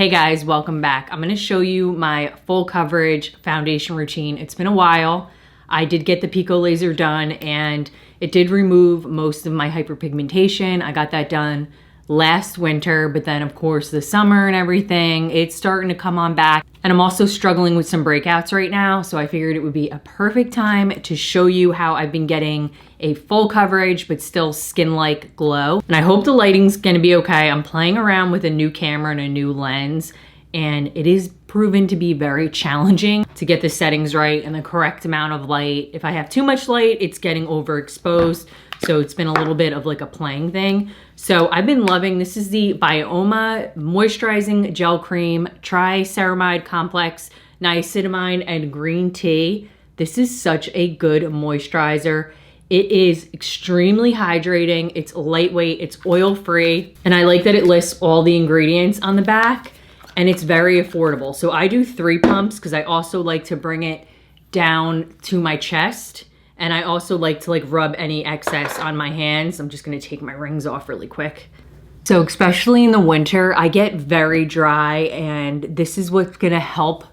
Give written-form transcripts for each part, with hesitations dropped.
Hey guys, welcome back. I'm gonna show you my full coverage foundation routine. It's been a while. I did get the Pico laser done and it did remove most of my hyperpigmentation. I got that done last winter, but then of course the summer and everything, it's starting to come on back. And I'm also struggling with some breakouts right now, so I figured it would be a perfect time to show you how I've been getting a full coverage but still skin-like glow. And I hope the lighting's gonna be okay. I'm playing around with a new camera and a new lens, and it is proven to be very challenging to get the settings right and the correct amount of light. If I have too much light, it's getting overexposed. So it's been a little bit of like a playing thing. So I've been loving, this is the Byoma Moisturizing Gel Cream, Triceramide Complex, Niacinamide, and Green Tea. This is such a good moisturizer. It is extremely hydrating, it's lightweight, it's oil-free, and I like that it lists all the ingredients on the back, and it's very affordable. So I do 3 pumps because I also like to bring it down to my chest. And I also like to rub any excess on my hands. I'm just gonna take my rings off really quick. So especially in the winter, I get very dry, and this is what's gonna help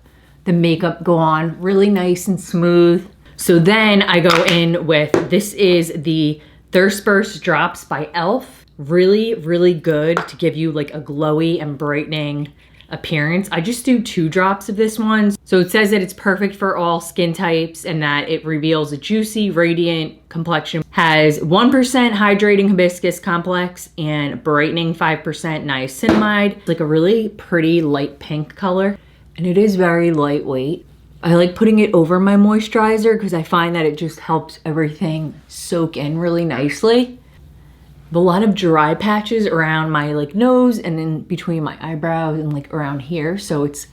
the makeup go on really nice and smooth. So then I go in with, this is the Thirst Burst Drops by e.l.f. Really, really good to give you like a glowy and brightening appearance. I just do 2 drops of this one. So it says that it's perfect for all skin types and that it reveals a juicy, radiant complexion. Has 1% hydrating hibiscus complex and brightening 5% niacinamide. It's like a really pretty light pink color, and it is very lightweight. I like putting it over my moisturizer because I find that it just helps everything soak in really nicely. A lot of dry patches around my nose and in between my eyebrows and around here. So it's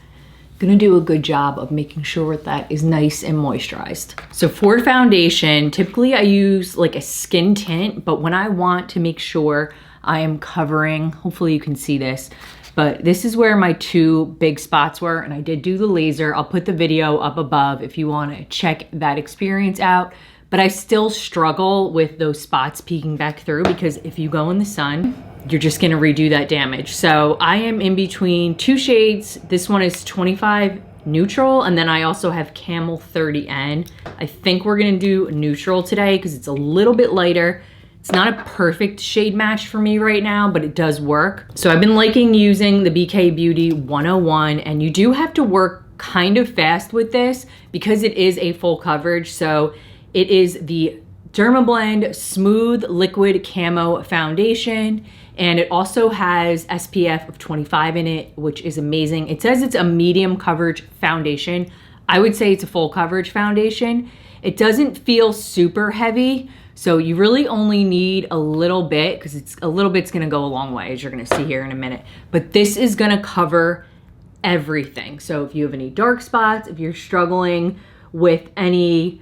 gonna do a good job of making sure that is nice and moisturized. So for foundation, typically I use a skin tint, but when I want to make sure I am covering, hopefully you can see this, but this is where my 2 big spots were, and I did do the laser. I'll put the video up above if you wanna check that experience out. But I still struggle with those spots peeking back through because if you go in the sun, you're just gonna redo that damage. So I am in between 2 shades. This one is 25 neutral, and then I also have Camel 30N. I think we're gonna do neutral today because it's a little bit lighter. It's not a perfect shade match for me right now, but it does work. So I've been liking using the BK Beauty 101, and you do have to work kind of fast with this because it is a full coverage. So it is the Dermablend Smooth Liquid Camo Foundation, and it also has SPF of 25 in it, which is amazing. It says it's a medium coverage foundation. I would say it's a full coverage foundation. It doesn't feel super heavy, so you really only need a little bit because a little bit's gonna go a long way, as you're gonna see here in a minute. But this is gonna cover everything. So if you have any dark spots, if you're struggling with any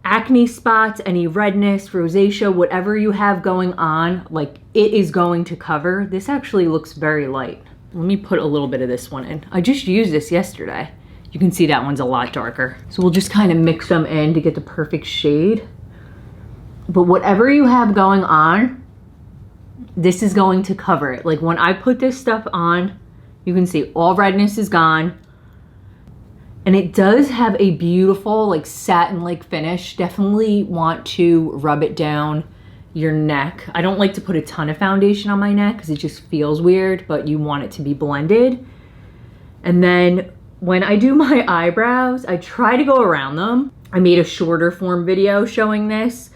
acne spots, any redness, rosacea, whatever you have going on, it is going to cover. This actually looks very light. Let me put a little bit of this one in. I just used this yesterday. You can see that one's a lot darker. So we'll just kind of mix them in to get the perfect shade. But whatever you have going on, this is going to cover it. When I put this stuff on, you can see all redness is gone. And it does have a beautiful satin-like finish. Definitely want to rub it down your neck. I don't like to put a ton of foundation on my neck because it just feels weird, but you want it to be blended. And then when I do my eyebrows, I try to go around them. I made a shorter form video showing this.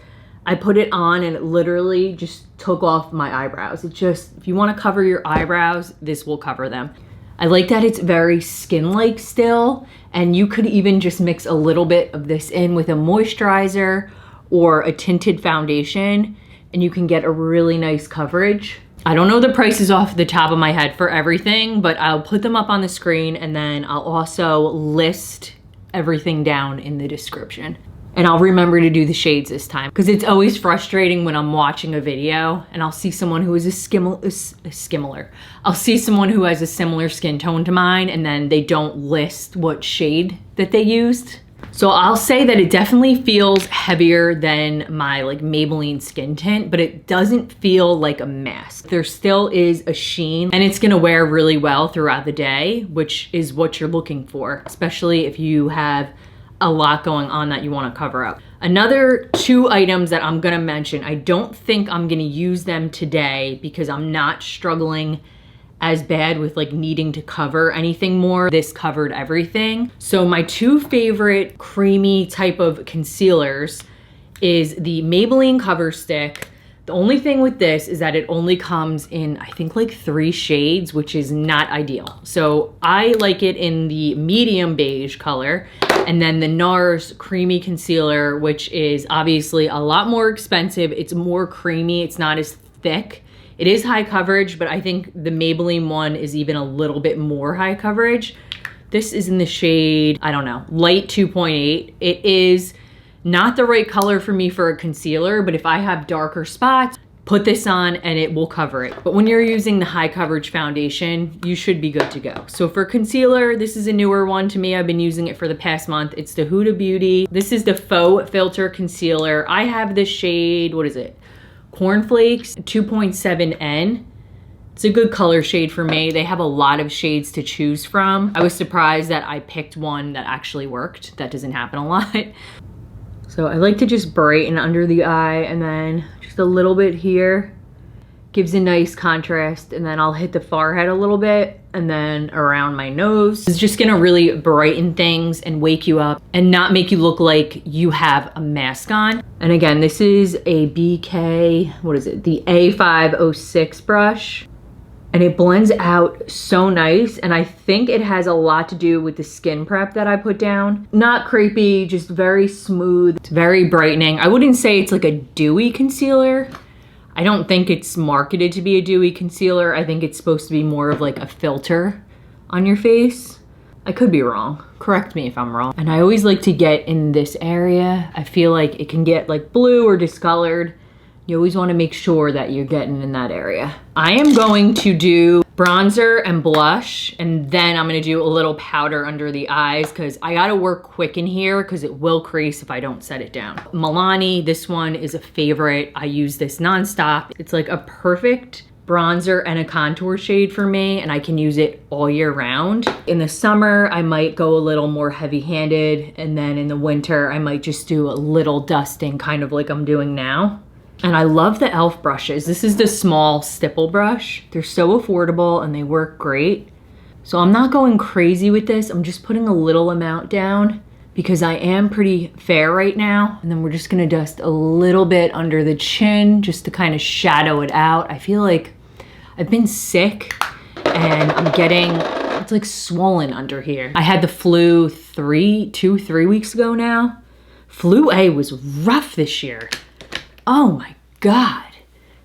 I put it on and it literally just took off my eyebrows. It just, if you want to cover your eyebrows, this will cover them. I like that it's very skin-like still, and you could even just mix a little bit of this in with a moisturizer or a tinted foundation, and you can get a really nice coverage. I don't know the prices off the top of my head for everything, but I'll put them up on the screen, and then I'll also list everything down in the description. And I'll remember to do the shades this time because it's always frustrating when I'm watching a video and I'll see someone who is I'll see someone who has a similar skin tone to mine and then they don't list what shade that they used. So I'll say that it definitely feels heavier than my like Maybelline skin tint, but it doesn't feel like a mask. There still is a sheen and it's gonna wear really well throughout the day, which is what you're looking for, especially if you have a lot going on that you wanna cover up. Another 2 items that I'm gonna mention, I don't think I'm gonna use them today because I'm not struggling as bad with like needing to cover anything more. This covered everything. So my 2 favorite creamy type of concealers is the Maybelline Cover Stick. The only thing with this is that it only comes in, I think like 3 shades, which is not ideal. So I like it in the medium beige color, and then the NARS Creamy Concealer, which is obviously a lot more expensive. It's more creamy, it's not as thick. It is high coverage, but I think the Maybelline one is even a little bit more high coverage. This is in the shade, I don't know, light 2.8. It is not the right color for me for a concealer, but if I have darker spots, put this on and it will cover it. But when you're using the high coverage foundation, you should be good to go. So for concealer, this is a newer one to me. I've been using it for the past month. It's the Huda Beauty. This is the Faux Filter Concealer. I have the shade, what is it? Cornflakes 2.7N. It's a good color shade for me. They have a lot of shades to choose from. I was surprised that I picked one that actually worked. That doesn't happen a lot. So I like to just brighten under the eye and then just a little bit here. Gives a nice contrast, and then I'll hit the forehead a little bit and then around my nose. It's just gonna really brighten things and wake you up and not make you look like you have a mask on. And again, this is a BK, what is it? The A506 brush. And it blends out so nice, and I think it has a lot to do with the skin prep that I put down. Not crepey, just very smooth. It's very brightening. I wouldn't say it's like a dewy concealer. I don't think it's marketed to be a dewy concealer. I think it's supposed to be more of like a filter on your face. I could be wrong. Correct me if I'm wrong. And I always like to get in this area. I feel like it can get like blue or discolored. You always want to make sure that you're getting in that area. I am going to do bronzer and blush, and then I'm gonna do a little powder under the eyes because I gotta work quick in here because it will crease if I don't set it down. Milani, this one is a favorite. I use this nonstop. It's like a perfect bronzer and a contour shade for me, and I can use it all year round. In the summer, I might go a little more heavy-handed, and then in the winter, I might just do a little dusting, kind of like I'm doing now. And I love the e.l.f. brushes. This is the small stipple brush. They're so affordable and they work great. So I'm not going crazy with this. I'm just putting a little amount down because I am pretty fair right now. And then we're just gonna dust a little bit under the chin just to kind of shadow it out. I feel like I've been sick and I'm getting, it's like swollen under here. I had the flu 3 weeks ago now. Flu A was rough this year. Oh my God,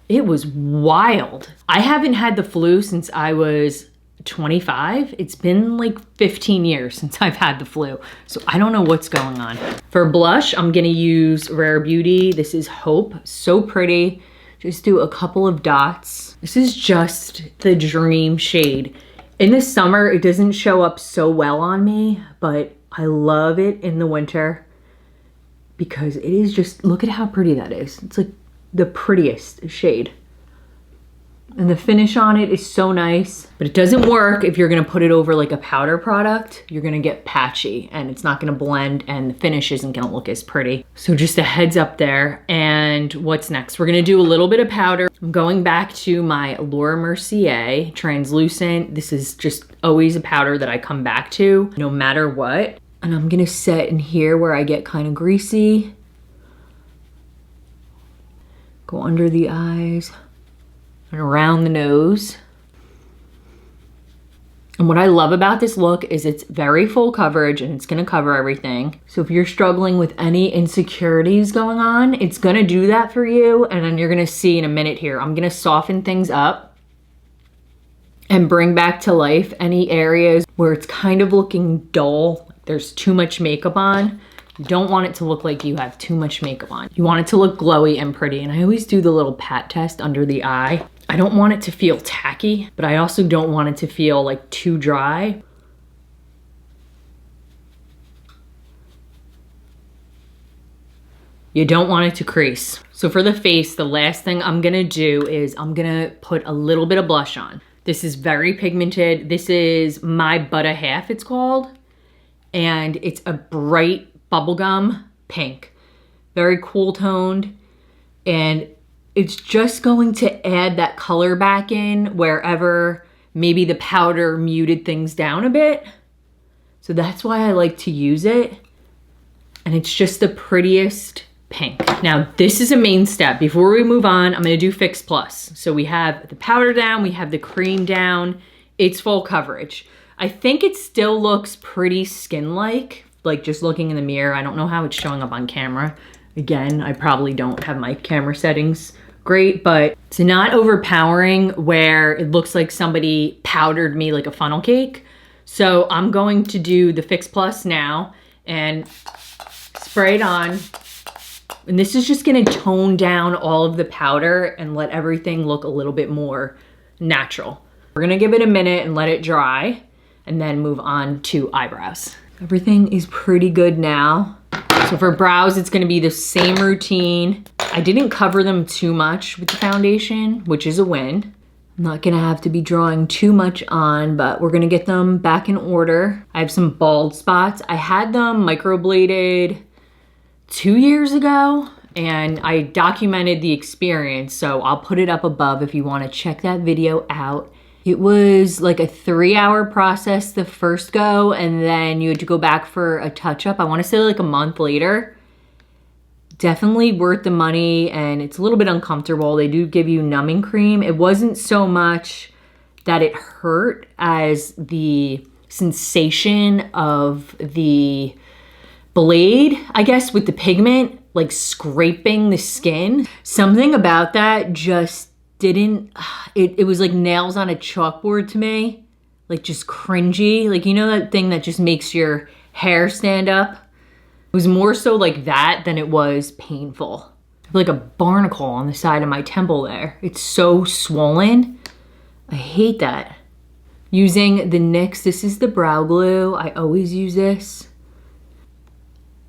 it was wild. I haven't had the flu since I was 25. It's been like 15 years since I've had the flu. So I don't know what's going on. For blush, I'm gonna use Rare Beauty. This is Hope, so pretty. Just do a couple of dots. This is just the dream shade. In the summer, it doesn't show up so well on me, but I love it in the winter. Because it is just, look at how pretty that is. It's like the prettiest shade. And the finish on it is so nice, but it doesn't work if you're gonna put it over like a powder product. You're gonna get patchy and it's not gonna blend and the finish isn't gonna look as pretty. So just a heads up there. And what's next? We're gonna do a little bit of powder. I'm going back to my Laura Mercier Translucent. This is just always a powder that I come back to no matter what. And I'm gonna set in here where I get kind of greasy. Go under the eyes and around the nose. And what I love about this look is it's very full coverage and it's gonna cover everything. So if you're struggling with any insecurities going on, it's gonna do that for you. And then you're gonna see in a minute here, I'm gonna soften things up and bring back to life any areas where it's kind of looking dull. There's too much makeup on. You don't want it to look like you have too much makeup on. You want it to look glowy and pretty. And I always do the little pat test under the eye. I don't want it to feel tacky, but I also don't want it to feel like too dry. You don't want it to crease. So for the face, the last thing I'm gonna do is I'm gonna put a little bit of blush on. This is very pigmented. This is My Butta Half, it's called. And it's a bright bubblegum pink. Very cool toned. And it's just going to add that color back in wherever maybe the powder muted things down a bit. So that's why I like to use it. And it's just the prettiest pink. Now, this is a main step. Before we move on, I'm gonna do Fix Plus. So we have the powder down, we have the cream down. It's full coverage. I think it still looks pretty skin-like, like just looking in the mirror. I don't know how it's showing up on camera. Again, I probably don't have my camera settings great, but it's not overpowering where it looks like somebody powdered me like a funnel cake. So I'm going to do the Fix Plus now and spray it on. And this is just gonna tone down all of the powder and let everything look a little bit more natural. We're gonna give it a minute and let it dry and then move on to eyebrows. Everything is pretty good now. So for brows, it's gonna be the same routine. I didn't cover them too much with the foundation, which is a win. I'm not gonna have to be drawing too much on, but we're gonna get them back in order. I have some bald spots. I had them microbladed 2 years ago and I documented the experience, so I'll put it up above if you wanna check that video out. It was like a 3-hour process the first go, and then you had to go back for a touch-up. I wanna say like a month later. Definitely worth the money, and it's a little bit uncomfortable. They do give you numbing cream. It wasn't so much that it hurt as the sensation of the blade, I guess, with the pigment, like scraping the skin. Something about that just didn't, it was like nails on a chalkboard to me, like just cringy. Like, you know that thing that just makes your hair stand up? It was more so like that than it was painful. I have like a barnacle on the side of my temple there. It's so swollen. I hate that. Using the NYX, this is the brow glue. I always use this.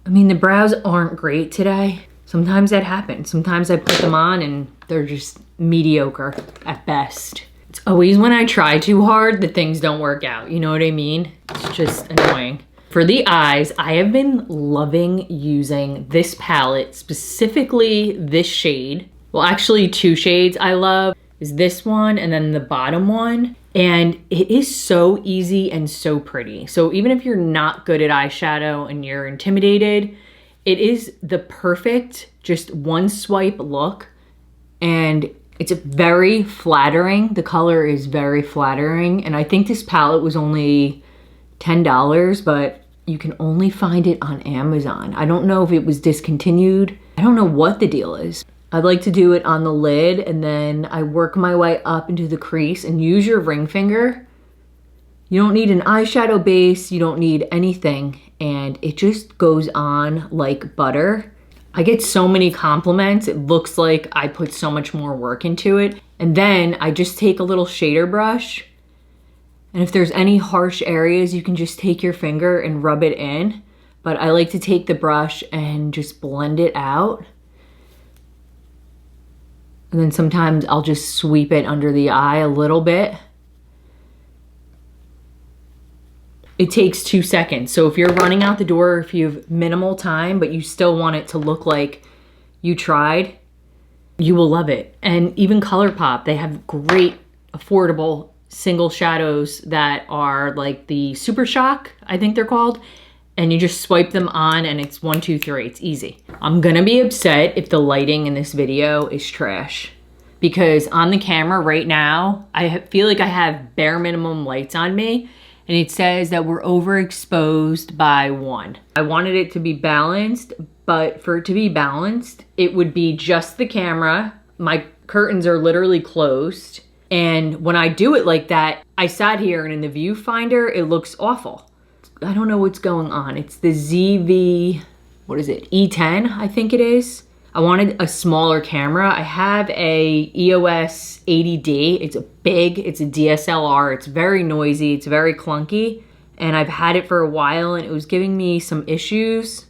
I mean, the brows aren't great today. Sometimes that happens. Sometimes I put them on and they're just mediocre at best. It's always when I try too hard that things don't work out. You know what I mean? It's just annoying. For the eyes, I have been loving using this palette, specifically this shade. Well, actually 2 shades I love is this one and then the bottom one. And it is so easy and so pretty. So even if you're not good at eyeshadow and you're intimidated, it is the perfect just one swipe look. And it's very flattering. The color is very flattering. And I think this palette was only $10, but you can only find it on Amazon. I don't know if it was discontinued. I don't know what the deal is. I like to do it on the lid and then I work my way up into the crease and use your ring finger. You don't need an eyeshadow base, you don't need anything, and it just goes on like butter. I get so many compliments. It looks like I put so much more work into it. And then I just take a little shader brush, and if there's any harsh areas, you can just take your finger and rub it in. But I like to take the brush and just blend it out. And then sometimes I'll just sweep it under the eye a little bit. It takes 2 seconds. So if you're running out the door, if you have minimal time, but you still want it to look like you tried, you will love it. And even ColourPop, they have great, affordable single shadows that are like the Super Shock, I think they're called. And you just swipe them on and it's 1, 2, 3, it's easy. I'm gonna be upset if the lighting in this video is trash, because on the camera right now, I feel like I have bare minimum lights on me and it says that we're overexposed by 1. I wanted it to be balanced, but for it to be balanced, it would be just the camera. My curtains are literally closed. And when I do it like that, I sat here and in the viewfinder, it looks awful. I don't know what's going on. It's the ZV, what is it? E10, I think it is. I wanted a smaller camera. I have a EOS 80D. It's big, it's a DSLR. It's very noisy, it's very clunky. And I've had it for a while and it was giving me some issues.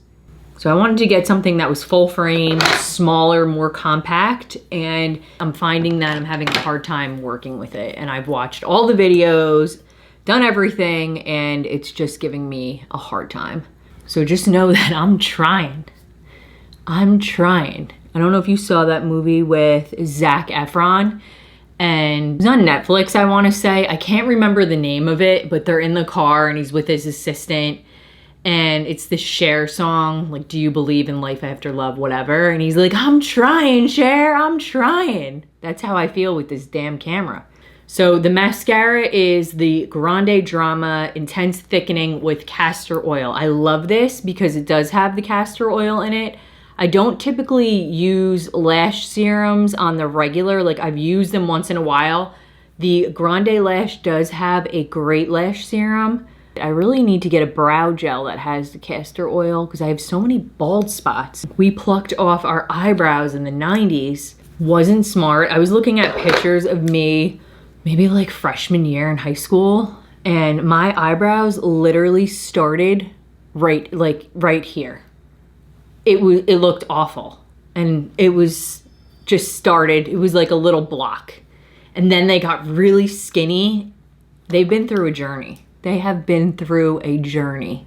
So I wanted to get something that was full frame, smaller, more compact, and I'm finding that I'm having a hard time working with it. And I've watched all the videos, done everything, and it's just giving me a hard time. So just know that I'm trying. I'm trying. I don't know if you saw that movie with Zac Efron, and it's on Netflix, I want to say. I can't remember the name of it, but they're in the car and he's with his assistant. And it's the Cher song, like, do you believe in life after love, whatever. And he's like, I'm trying, Cher, I'm trying. That's how I feel with this damn camera. So the mascara is the Grande Drama Intense Thickening with Castor Oil. I love this because it does have the castor oil in it. I don't typically use lash serums on the regular, like I've used them once in a while. The Grande Lash does have a great lash serum. I really need to get a brow gel that has the castor oil because I have so many bald spots. We plucked off our eyebrows in the 90s. Wasn't smart. I was looking at pictures of me maybe like freshman year in high school, and my eyebrows literally started right here. It looked awful, and it was just started. It was like a little block, and then they got really skinny. They've been through a journey. They have been through a journey.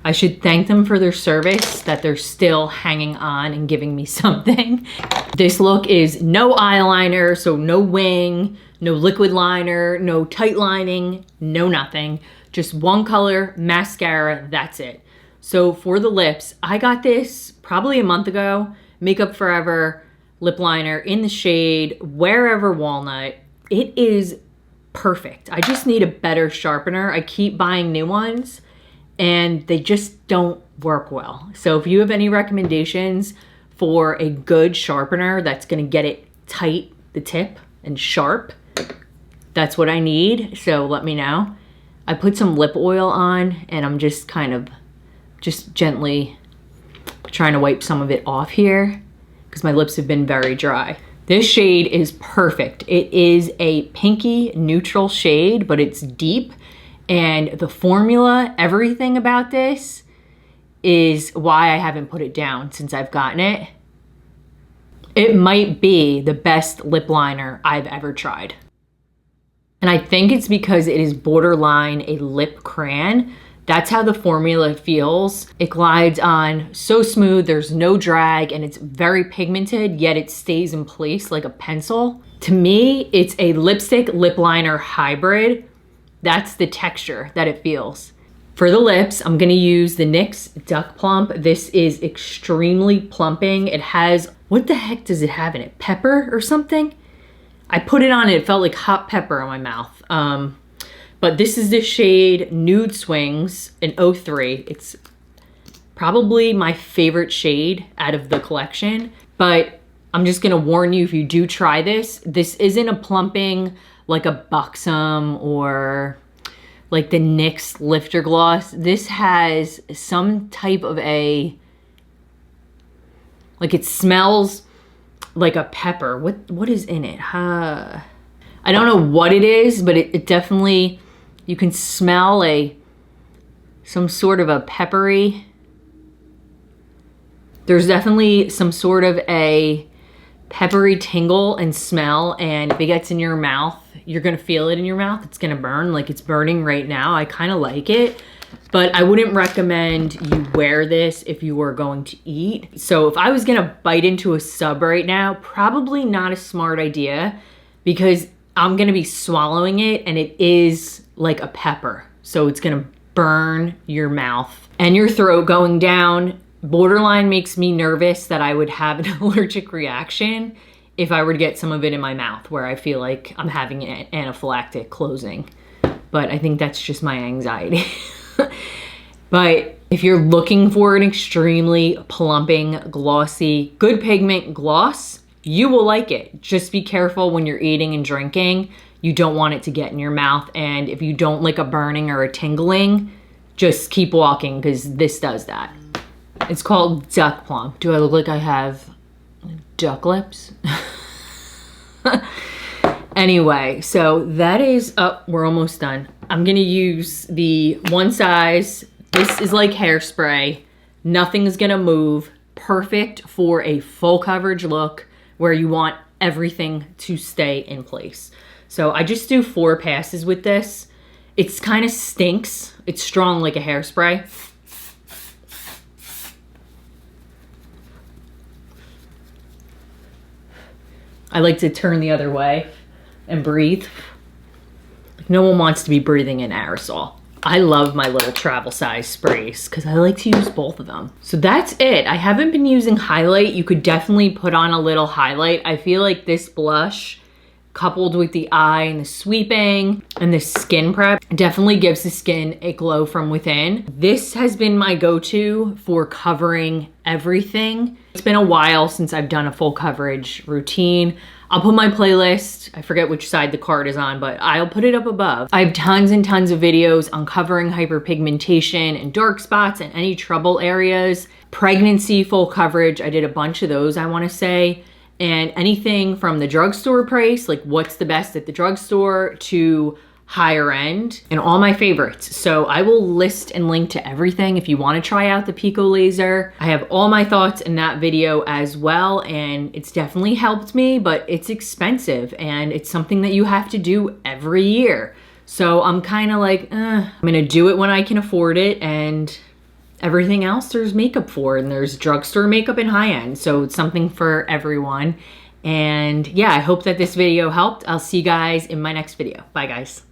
I should thank them for their service, that they're still hanging on and giving me something. This look is no eyeliner, so no wing, no liquid liner, no tight lining, no nothing. Just one color, mascara, that's it. So for the lips, I got this probably a month ago, Makeup Forever lip liner in the shade Wherever Walnut. It is perfect. I just need a better sharpener. I keep buying new ones and they just don't work well. So if you have any recommendations for a good sharpener that's gonna get it tight, the tip, and sharp, that's what I need, so let me know. I put some lip oil on and I'm just kind of just gently trying to wipe some of it off here because my lips have been very dry. This shade is perfect. It is a pinky neutral shade, but it's deep. And the formula, everything about this is why I haven't put it down since I've gotten it. It might be the best lip liner I've ever tried. And I think it's because it is borderline a lip crayon. That's how the formula feels. It glides on so smooth, there's no drag, and it's very pigmented, yet it stays in place like a pencil. To me, it's a lipstick lip liner hybrid. That's the texture that it feels. For the lips, I'm gonna use the NYX Duck Plump. This is extremely plumping. It has, what the heck does it have in it? Pepper or something? I put it on, it felt like hot pepper on my mouth. But this is the shade Nude Swings in 03. It's probably my favorite shade out of the collection, but I'm just gonna warn you, if you do try this, this isn't a plumping like a Buxom or like the NYX Lifter Gloss. This has some type of a, like it smells like a pepper. What is in it? I don't know what it is, but it definitely, you can smell some sort of a peppery. There's definitely some sort of a peppery tingle and smell, and if it gets in your mouth, you're gonna feel it in your mouth. It's gonna burn like it's burning right now. I kind of like it, but I wouldn't recommend you wear this if you were going to eat. So if I was gonna bite into a sub right now, probably not a smart idea because I'm gonna be swallowing it and it is like a pepper. So it's gonna burn your mouth and your throat going down. Borderline makes me nervous that I would have an allergic reaction if I were to get some of it in my mouth where I feel like I'm having an anaphylactic closing. But I think that's just my anxiety. But if you're looking for an extremely plumping, glossy, good pigment gloss, you will like it. Just be careful when you're eating and drinking. You don't want it to get in your mouth. And if you don't like a burning or a tingling, just keep walking because this does that. It's called Duck Plump. Do I look like I have duck lips? Anyway, so that is up. We're almost done. I'm gonna use the one size. This is like hairspray. Nothing's gonna move. Perfect for a full coverage look where you want everything to stay in place. So I just do 4 passes with this. It's kind of stinks. It's strong like a hairspray. I like to turn the other way and breathe. Like, no one wants to be breathing in aerosol. I love my little travel size sprays because I like to use both of them. So that's it. I haven't been using highlight. You could definitely put on a little highlight. I feel like this blush coupled with the eye and the sweeping and the skin prep definitely gives the skin a glow from within. This has been my go-to for covering everything. It's been a while since I've done a full coverage routine. I'll put my playlist, I forget which side the card is on, but I'll put it up above. I have tons and tons of videos on covering hyperpigmentation and dark spots and any trouble areas. Pregnancy full coverage, I did a bunch of those, I wanna say. And anything from the drugstore price, like what's the best at the drugstore, to higher end, and all my favorites. So I will list and link to everything if you want to try out the Pico laser. I have all my thoughts in that video as well, and it's definitely helped me, but it's expensive and it's something that you have to do every year. So I'm kind of like, I'm gonna do it when I can afford it, and everything else there's makeup for, and there's drugstore makeup and high end. So it's something for everyone. And yeah, I hope that this video helped. I'll see you guys in my next video. Bye guys.